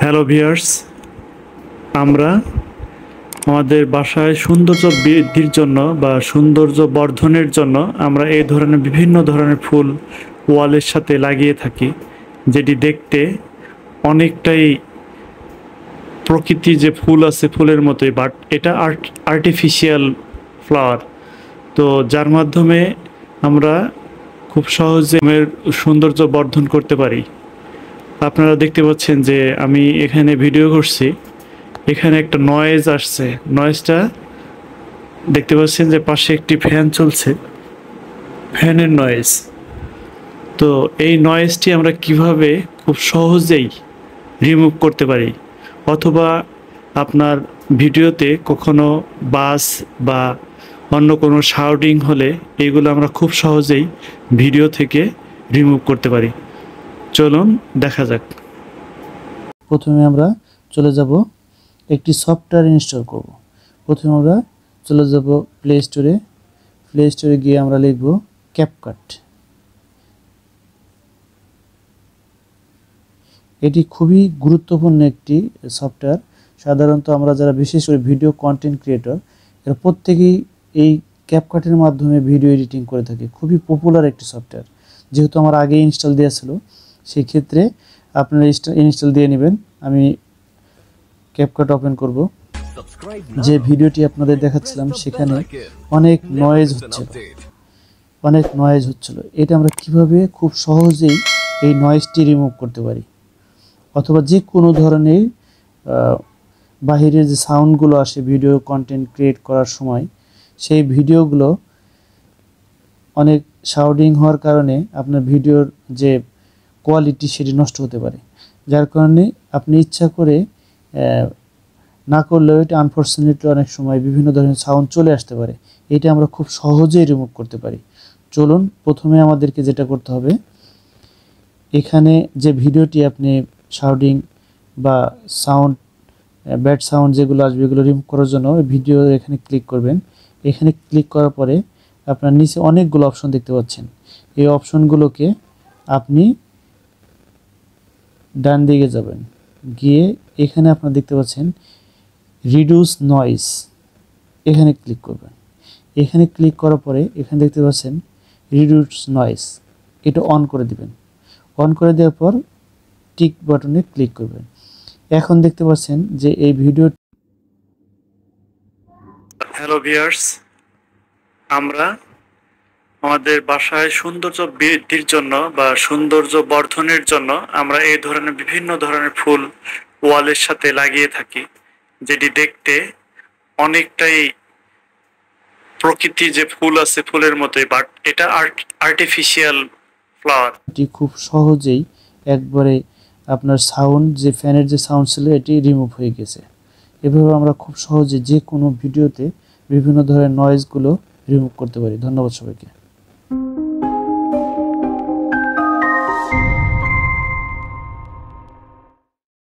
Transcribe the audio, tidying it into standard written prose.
Hello viewers, আমরা আমাদের বাসায় সৌন্দর্য বৃদ্ধির জন্য বা সৌন্দর্য বর্ধনের জন্য আমরা এই ধরনের বিভিন্ন ধরনের ফুল ওয়ালের সাথে লাগিয়ে থাকি, যেটি দেখতে অনেকটাই প্রকৃতি যে ফুল আছে ফুলের মতোই, বাট এটা আর্টিফিশিয়াল ফ্লাওয়ার। তো যার মাধ্যমে আমরা খুব সহজে সৌন্দর্য বর্ধন করতে পারি। আপনারা দেখতে পাচ্ছেন যে আমি এখানে ভিডিও করছি, এখানে একটা নয়েজ আসছে। নয়েজটা দেখতে পাচ্ছেন যে পাশে একটি ফ্যান চলছে, ফ্যানের নয়েজ। তো এই নয়েজটি আমরা কিভাবে খুব সহজেই রিমুভ করতে পারি, অথবা আপনার ভিডিওতে কখনো বাস বা অন্য কোনো শাউটিং হলে এগুলো আমরা খুব সহজেই ভিডিও থেকে রিমুভ করতে পারি। চলুন দেখা যাক। প্রথমে আমরা চলে যাব একটি সফটওয়্যার ইনস্টল করব। প্রথমে আমরা চলে যাব প্লে স্টোরে গিয়ে আমরা লিখব ক্যাপকাট। এটি খুবই গুরুত্বপূর্ণ একটি সফটওয়্যার। সাধারণত আমরা যারা বিশেষ করে ভিডিও কন্টেন্ট ক্রিয়েটর, এরা প্রত্যেকেই এই ক্যাপকাটের মাধ্যমে ভিডিও এডিটিং করে থাকে। খুবই পপুলার একটি সফটওয়্যার। যেহেতু আমার আগে ইনস্টল দেওয়া ছিল, সেই ক্ষেত্রে আপনারা ইনস্টল দিয়ে নেবেন। আমি ক্যাপকাট ওপেন করব। যে ভিডিওটি আপনাদের দেখাচ্ছিলাম সেখানে অনেক নয়েজ হচ্ছিল। এটা আমরা কিভাবে খুব সহজেই এই নয়েজটি রিমুভ করতে পারি, অথবা যে কোনো ধরনের বাহিরের যে সাউন্ডগুলো আসে ভিডিও কন্টেন্ট ক্রিয়েট করার সময়, সেই ভিডিওগুলো অনেক শাউটিং হওয়ার কারণে আপনার ভিডিওর যে কোয়ালিটি সেটি নষ্ট হতে পারে। যার কারণে আপনি ইচ্ছা করে না করলেও এটা আনফর্চুনেটলি অনেক সময় বিভিন্ন ধরনের সাউন্ড চলে আসতে পারে। এটা আমরা খুব সহজেই রিমুভ করতে পারি। চলুন, প্রথমে আমাদেরকে যেটা করতে হবে, এখানে যে ভিডিওটি আপনি শাউটিং বা সাউন্ড ব্যাড সাউন্ড যেগুলো আসবে এগুলো রিমুভ করার জন্য ভিডিও এখানে ক্লিক করবেন। এখানে ক্লিক করার পরে আপনার নিচে অনেকগুলো অপশন দেখতে পাচ্ছেন। এই অপশনগুলোকে আপনি ডান দিকে যাবেন, গিয়ে এখানে আপনারা দেখতে পাচ্ছেন রিডিউস নয়েজ, এখানে ক্লিক করবেন। এখানে ক্লিক করার পরে এখানে দেখতে পাচ্ছেন রিডিউস নয়েজ, এটা অন করে দিবেন। অন করে দেওয়ার পর টিক বাটনে ক্লিক করবেন। এখন দেখতে পাচ্ছেন যে এই ভিডিও। হ্যালো ভিউয়ার্স, আমরা আমাদের বাসায় সৌন্দর্য বৃদ্ধির জন্য বা সৌন্দর্য বর্ধনের জন্য আমরা এই ধরনের বিভিন্ন ধরনের ফুল ওয়ালের সাথে লাগিয়ে থাকি, যেটি দেখতে অনেকটাই প্রকৃতি যে ফুল আছে ফুলের মতোই, বাট এটা আর্টিফিশিয়াল ফ্লাওয়ার। এটি খুব সহজেই একবারে আপনার সাউন্ড যে ফ্যানের যে সাউন্ড ছিল এটি রিমুভ হয়ে গেছে। এভাবে আমরা খুব সহজে যে কোনো ভিডিওতে বিভিন্ন ধরনের নয়েজগুলো রিমুভ করতে পারি। ধন্যবাদ সবাইকে।